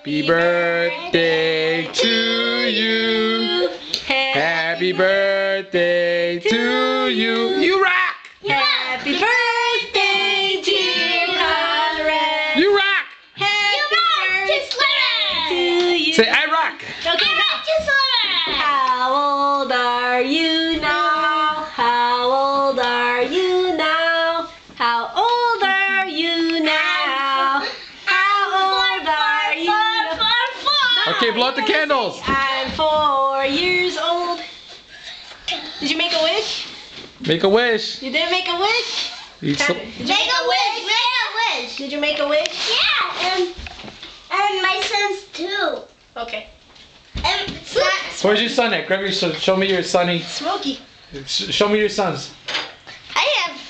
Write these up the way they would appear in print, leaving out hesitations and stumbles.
Happy birthday to you. Happy birthday to you. You rock! Happy birthday, dear Conrad. You rock! Happy birthday to you. Say I rock. Okay, now. How old are you now? How old are you now? How old are you now? How old are you now? Okay, blow out the candles. I'm 4 years old. Did you make a wish? Make a wish. You didn't make a wish? You Did you make a wish? Did you make a wish? Yeah, and my sons too. Okay. And Where's your son at? Grab your son. Show me your sonny. Smokey. Show me your sons. I have.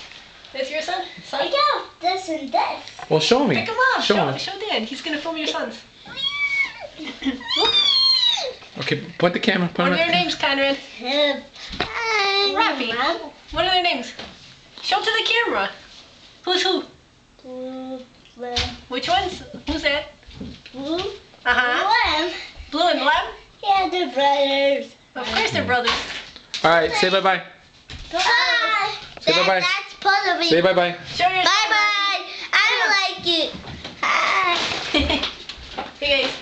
That's your son? I got this and this. Well, show me. Pick him up. Show him. Show Dad. He's gonna film your sons. Okay, point the camera. What are their names, Conrad? Rappy. What are their names? Show to the camera. Who's who? Blue. Which ones? Who's that? Blue. Uh-huh. Blue and Lem? Yeah, they're brothers. Of course they're brothers. All right, say bye-bye. Bye. Say bye-bye. That's supposed to be. Say bye-bye. Show your Bye bye. I like it. Hi. Hey guys.